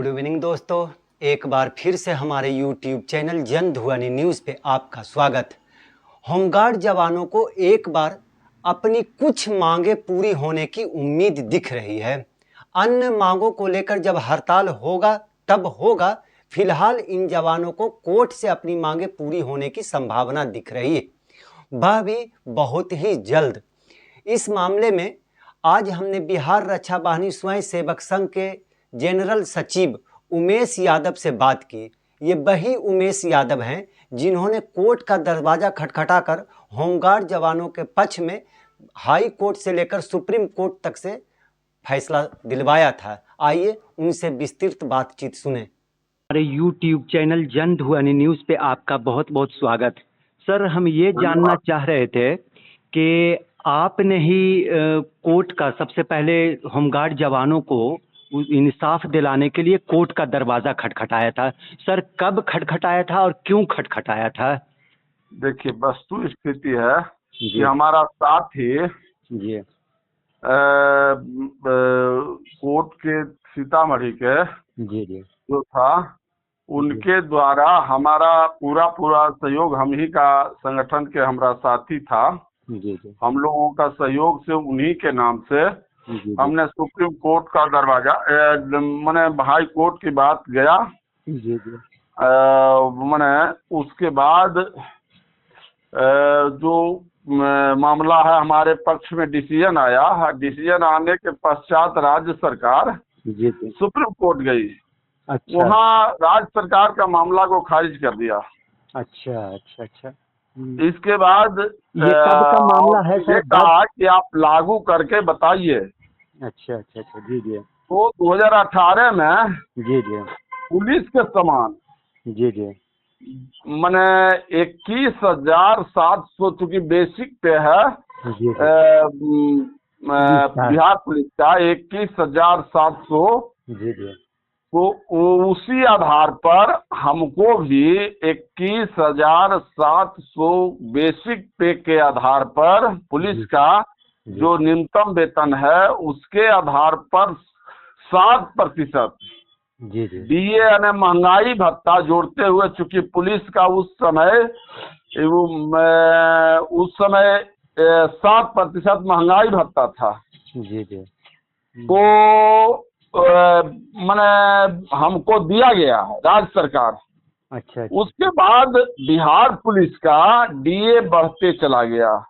Good evening दोस्तों, एक बार फिर से हमारे YouTube चैनल जन ध्वनि न्यूज़ पे आपका स्वागत। होमगार्ड जवानों को एक बार अपनी कुछ मांगे पूरी होने की उम्मीद दिख रही है। अन्य मांगों को लेकर जब हड़ताल होगा तब होगा, फिलहाल इन जवानों को कोर्ट से अपनी मांगे पूरी होने की संभावना दिख रही है, वह भी बहुत ही जल्द। इस मामले में आज हमने बिहार रक्षा बाहिनी स्वयं सेवक संघ के जनरल सचिव उमेश यादव से बात की। ये वही उमेश यादव हैं जिन्होंने कोर्ट का दरवाजा खटखटाकर होमगार्ड जवानों के पक्ष में हाई कोर्ट से लेकर सुप्रीम कोर्ट तक से फैसला दिलवाया था। आइए उनसे विस्तृत बातचीत सुने। हमारे YouTube चैनल जन ध्वनि न्यूज़ पे आपका बहुत बहुत स्वागत। सर, हम ये जानना चाह रहे थे कि आपने ही कोर्ट का सबसे पहले होमगार्ड जवानों को इंसाफ दिलाने के लिए कोर्ट का दरवाज़ा खटखटाया था। सर, कब खटखटाया था और क्यों खटखटाया था? देखिए, वस्तु स्थिति है कि हमारा साथी जी कोर्ट के सीतामढ़ी के जी जी जो था उनके द्वारा हमारा पूरा सहयोग, हम ही का संगठन के हमारा साथी था, जी जी हम लोगों का सहयोग से उन्हीं के नाम से हमने सुप्रीम कोर्ट का दरवाजा मैंने हाई कोर्ट की बात गया। जी जी मैंने उसके बाद जो मामला है हमारे पक्ष में डिसीजन आया। डिसीजन आने के पश्चात राज्य सरकार जी जी सुप्रीम कोर्ट गई। अच्छा, वहाँ राज्य सरकार का मामला को खारिज कर दिया। अच्छा अच्छा अच्छा। इसके बाद ये कब का मामला है सर? ये कहा कि आप लागू करके बताइए। अच्छा अच्छा अच्छा। जी जी तो 2018 में जी जी पुलिस के समान जी जी मैंने 21,700 चूंकि बेसिक पे है जी बिहार पुलिस का 21,700, जी जी तो उसी आधार पर हमको भी 21,700 बेसिक पे के आधार पर पुलिस का जो न्यूनतम वेतन है उसके आधार पर 7% जी जी डीए यानी महंगाई भत्ता जोड़ते हुए, चूंकि पुलिस का उस समय 7% महंगाई भत्ता था। जी जी तो मैंने हमको दिया गया है राज्य सरकार। अच्छा उसके बाद बिहार पुलिस का डीए बढ़ते चला गया।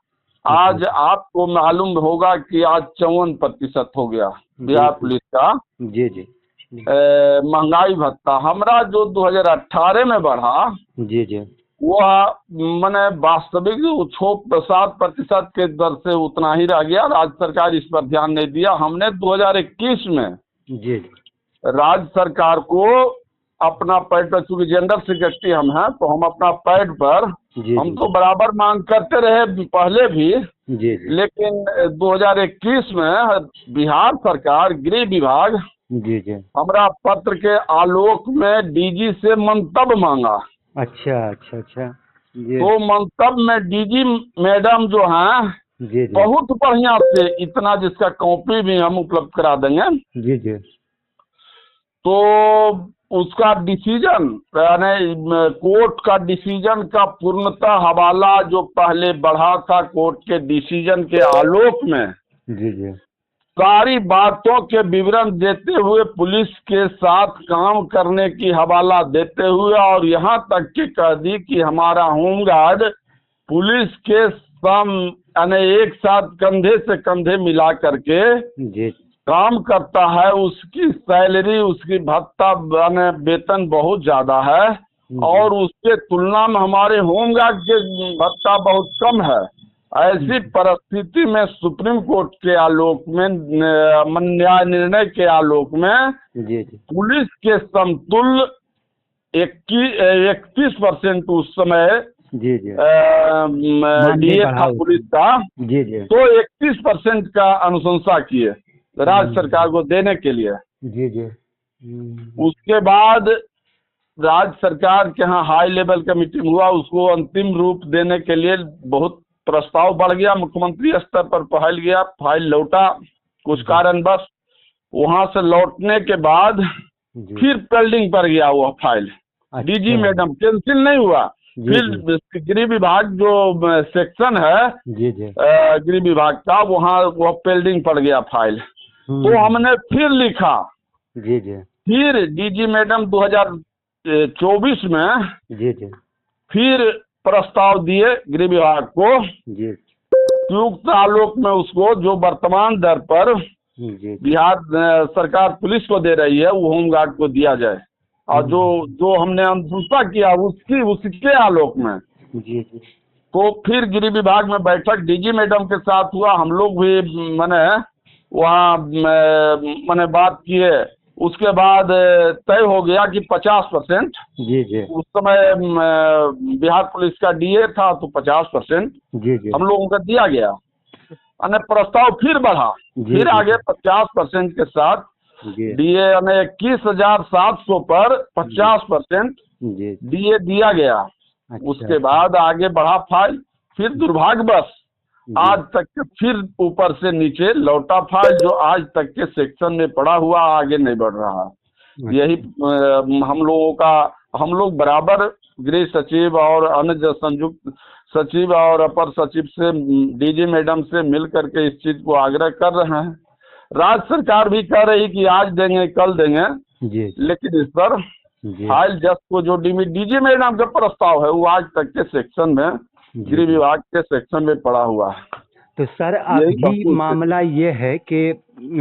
आज आपको मालूम होगा कि आज 54% हो गया बिहार पुलिस का जी जी महंगाई भत्ता। हमारा जो 2018 में बढ़ा जी जी वह मैंने वास्तविक 7% के दर से उतना ही रह गया। राज्य सरकार इस पर ध्यान नहीं दिया। हमने 2021 में जी राज्य सरकार को अपना पैड पर, चूंकि जनरल सेक्रेटरी हम हैं तो हम अपना पैड पर हम तो बराबर मांग करते रहे पहले भी, जी लेकिन 2021 में बिहार सरकार गृह विभाग जी जी हमारा पत्र के आलोक में डीजी से मंतव्य मांगा। अच्छा अच्छा अच्छा। तो मंतव्य में डीजी मैडम जो हैं जी जी बहुत बढ़िया से, इतना जिसका कॉपी भी हम उपलब्ध करा देंगे। जी जी तो उसका डिसीजन यानी कोर्ट का डिसीजन का पूर्णतः हवाला जो पहले बढ़ा था कोर्ट के डिसीजन के आलोक में जी जी सारी बातों के विवरण देते हुए, पुलिस के साथ काम करने की हवाला देते हुए, और यहाँ तक कि कह दी कि हमारा होमगार्ड पुलिस के यानी एक साथ कंधे से कंधे मिला करके जी काम करता है। उसकी सैलरी, उसकी भत्ता यानी वेतन बहुत ज्यादा है और उसके तुलना में हमारे होमगार्ड के भत्ता बहुत कम है। ऐसी परिस्थिति में सुप्रीम कोर्ट के आलोक में, न्याय निर्णय के आलोक में जी पुलिस के समतुल्य 31% उस समय जी जी डीए था पुलिस का, जी जी तो 31% का अनुशंसा किए राज्य सरकार को देने के लिए। जी जी उसके बाद राज्य सरकार के यहाँ हाई लेवल का मीटिंग हुआ, उसको अंतिम रूप देने के लिए बहुत प्रस्ताव बढ़ गया, मुख्यमंत्री स्तर पर फाइल गया, फाइल लौटा कुछ कारणवश। वहां से लौटने के बाद जी फिर पेंडिंग पर गया वो फाइल। डीजी अच्छा मैडम कैंसिल नहीं हुआ, जी फिर गृह विभाग जो सेक्शन है जी जी गृह विभाग का, वहाँ वो पेंडिंग पड़ गया फाइल। तो हमने फिर लिखा, जी जी फिर डीजी मैडम 2024 में जी जी फिर प्रस्ताव दिए गृह विभाग को, जी उपयुक्त आलोक में उसको जो वर्तमान दर पर जी बिहार सरकार पुलिस को दे रही है वो होमगार्ड को दिया जाए, और जो जो हमने अनुशंसा किया उसके आलोक में। जी जी तो फिर गृह विभाग में बैठक डीजी मैडम के साथ हुआ, हम लोग भी मैंने वहाँ मैंने बात किए। उसके बाद तय हो गया कि 50%, जी जी उस समय बिहार पुलिस का डीए था तो 50% जी जी हम लोगों का दिया गया। यानी प्रस्ताव फिर बढ़ा, जी, फिर जी, आगे 50% के साथ जी डीए यानी 21,700 पर 50% जी डीए दिया गया। अच्छा, उसके बाद आगे बढ़ा फाइल, फिर दुर्भाग्यवश जी, आज तक के फिर ऊपर से नीचे लौटा फाइल, जो आज तक के सेक्शन में पड़ा हुआ आगे नहीं बढ़ रहा। यही हम लोग बराबर गृह सचिव और अन्य जो संयुक्त सचिव और अपर सचिव से डीजी मैडम से मिल करके इस चीज को आग्रह कर रहे हैं। राज्य सरकार भी कह रही कि आज देंगे कल देंगे, जी लेकिन इस पर जी फाइल जस्ट को जो डीजी मैडम का प्रस्ताव है वो आज तक के सेक्शन में गृह विभाग के सेक्शन में पड़ा हुआ है। तो सर यही सब अभी कुछ मामला ये है कि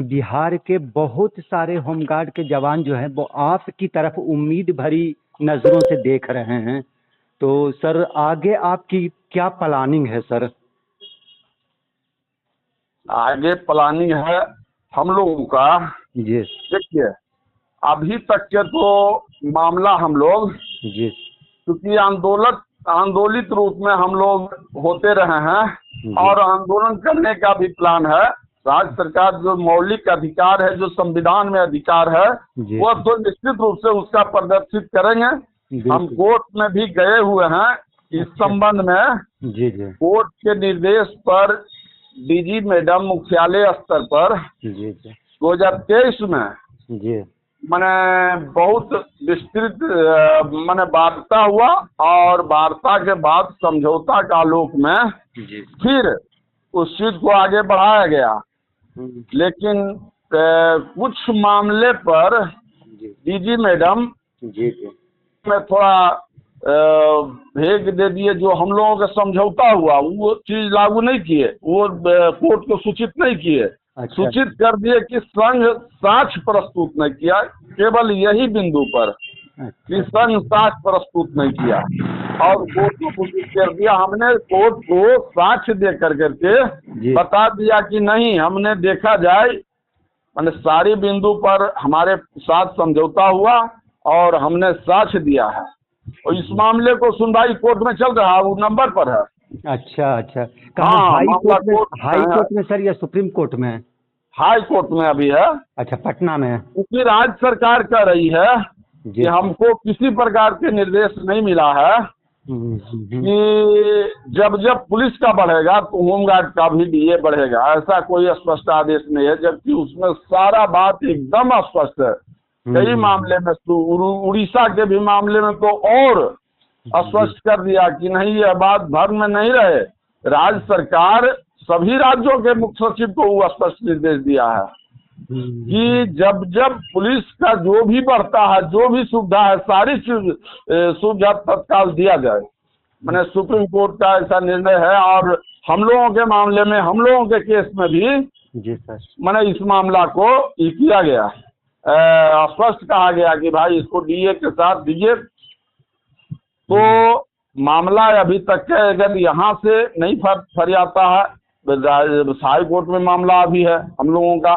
बिहार के बहुत सारे होमगार्ड के जवान जो हैं वो आपकी तरफ उम्मीद भरी नजरों से देख रहे हैं। तो सर आगे आपकी क्या प्लानिंग है सर? आगे प्लानिंग है हम लोगों का, जी देखिए अभी तक के तो मामला हम लोग, जी क्योंकि आंदोलित रूप में हम लोग होते रहे हैं और आंदोलन करने का भी प्लान है। राज्य सरकार जो मौलिक अधिकार है, जो संविधान में अधिकार है, जी वो तो निश्चित रूप से उसका प्रदर्शित करेंगे। हम बिल्कुल। कोर्ट में भी गए हुए हैं इस अच्छा। संबंध में। जी जी कोर्ट के निर्देश पर डीजी मैडम मुख्यालय स्तर पर जी जी 2023 में जी मैंने बहुत विस्तृत मैंने वार्ता हुआ, और वार्ता के बाद समझौता का आलोक में जी फिर उस चीज को आगे बढ़ाया गया। लेकिन कुछ मामले पर जी डीजी मैडम जी जी में थोड़ा भेग दे दिए, जो हम लोगों का समझौता हुआ वो चीज लागू नहीं किए, वो कोर्ट को सूचित नहीं किए। अच्छा। सूचित कर दिए कि संघ साक्ष्य प्रस्तुत नहीं किया, केवल यही बिंदु पर कि संघ साक्ष्य प्रस्तुत नहीं किया, और कोर्ट को सूचित कर दिया। हमने कोर्ट को साक्ष्य दे करके जी। बता दिया कि नहीं, हमने देखा जाए, मैंने सारी बिंदु पर हमारे साथ समझौता हुआ और हमने साक्ष्य दिया है, और इस मामले को सुनवाई कोर्ट में चल रहा है, वो नंबर पर है। अच्छा अच्छा, कहाँ? हाँ, हाई मामला कोर्ट में? कोर्ट हाई में है। कोर्ट में सर या सुप्रीम कोर्ट में? हाई कोर्ट में अभी है। अच्छा, पटना में। क्योंकि राज्य सरकार कह रही है जी। कि हमको किसी प्रकार के निर्देश नहीं मिला है कि जब जब पुलिस का बढ़ेगा तो होमगार्ड का भी डीए बढ़ेगा, ऐसा कोई स्पष्ट आदेश नहीं है। जबकि उसमें सारा बात एकदम स्पष्ट है। कई मामले में तो उड़ीसा के भी मामले में तो और स्पष्ट कर दिया कि नहीं, यह बात भ्रम में नहीं रहे। राज्य सरकार सभी राज्यों के मुख्य सचिव को वो स्पष्ट निर्देश दिया है कि जब जब पुलिस का जो भी बढ़ता है, जो भी सुविधा है, सारी सुविधा तत्काल दिया जाए। मैंने सुप्रीम कोर्ट का ऐसा निर्णय है, और हम लोगों के मामले में, हम लोगों के केस में भी जी सर, मैंने इस मामला को किया गया, स्पष्ट कहा गया कि भाई इसको डीए के साथ दीजिए। तो मामला अभी तक के अगर यहाँ से नहीं फरियाता है, हाई कोर्ट में मामला अभी है हम लोगों का,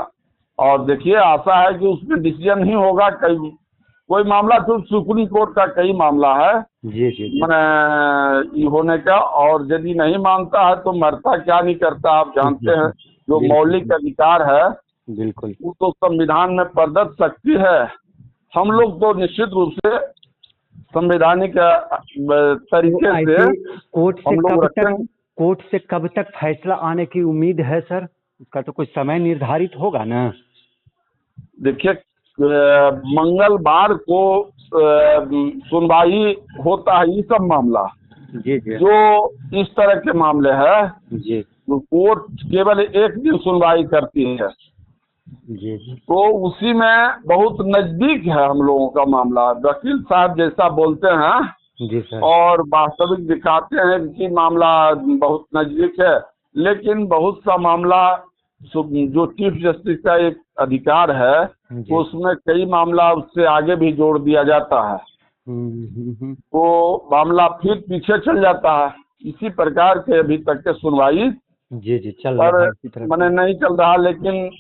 और देखिए आशा है कि उसमें डिसीजन ही होगा। कोई मामला तो सुप्रीम कोर्ट का कई मामला है जी जी जी। मैंने होने का, और यदि नहीं मानता है तो मरता क्या नहीं करता, आप जानते हैं। जो मौलिक अधिकार है बिल्कुल, वो तो संविधान में प्रदत्त शक्ति है। हम लोग तो निश्चित रूप से संवैधानिक तरीके से हम लोग रखते हैं। कोर्ट से कब तक फैसला आने की उम्मीद है सर? उसका तो कुछ समय निर्धारित होगा ना? देखिए मंगलवार को सुनवाई होता है ये सब मामला। जी जी जो इस तरह के मामले हैं जी तो कोर्ट केवल एक दिन सुनवाई करती है, जी जी तो उसी में बहुत नजदीक है हम लोगों का मामला। वकील साहब जैसा बोलते हैं जी सर। और वास्तविक दिखाते हैं कि मामला बहुत नजदीक है, लेकिन बहुत सा मामला जो चीफ जस्टिस का एक अधिकार है जी। तो उसमें कई मामला उससे आगे भी जोड़ दिया जाता है, तो मामला फिर पीछे चल जाता है। इसी प्रकार के अभी तक के सुनवाई जी जी चल रहा है पर इसी तरह मैंने नहीं चल रहा, लेकिन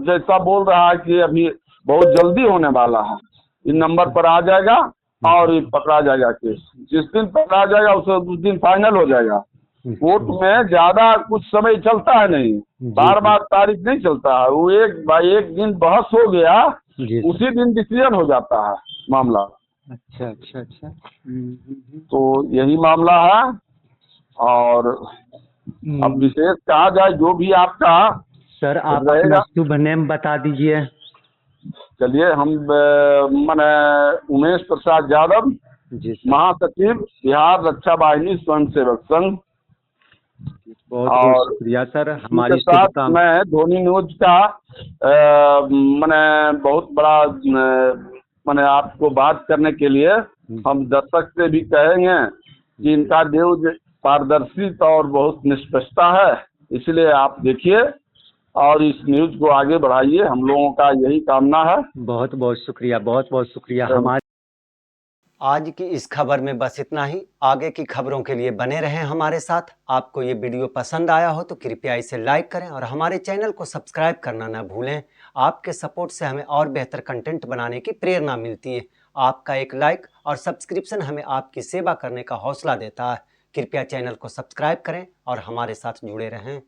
जैसा बोल रहा है कि अभी बहुत जल्दी होने वाला है, इन नंबर पर आ जाएगा और ये पकड़ा जाएगा केस। जिस दिन पकड़ा जाएगा उस दिन फाइनल हो जाएगा। कोर्ट में ज्यादा कुछ समय चलता है नहीं, बार बार तारीख नहीं चलता है, वो एक दिन बहस हो गया जी सर। उसी दिन डिसीजन हो जाता है मामला। अच्छा अच्छा अच्छा। तो यही मामला है। और अब विशेष कहा जाए जो भी आपका सर आप अपना रहेगा। शुभ नेम बता दीजिए। चलिए हम मैंने उमेश प्रसाद यादव, जी सर। महासचिव बिहार रक्षा वाहिनी स्वयंसेवक संघ। बहुत बहुत और शुक्रिया सर, इसके हमारी साथ शुभकामना। मैं धोनी न्यूज का मैंने बहुत बड़ा मैंने आपको बात करने के लिए हम दर्शक से भी कहेंगे कि इनका न्यूज पारदर्शी और बहुत निष्पक्षता है, इसलिए आप देखिए और इस न्यूज को आगे बढ़ाइए, हम लोगों का यही कामना है। बहुत बहुत शुक्रिया, बहुत बहुत शुक्रिया। हमारे आज की इस खबर में बस इतना ही। आगे की खबरों के लिए बने रहें हमारे साथ। आपको ये वीडियो पसंद आया हो तो कृपया इसे लाइक करें और हमारे चैनल को सब्सक्राइब करना ना भूलें। आपके सपोर्ट से हमें और बेहतर कंटेंट बनाने की प्रेरणा मिलती है। आपका एक लाइक और सब्सक्रिप्शन हमें आपकी सेवा करने का हौसला देता है। कृपया चैनल को सब्सक्राइब करें और हमारे साथ जुड़े रहें।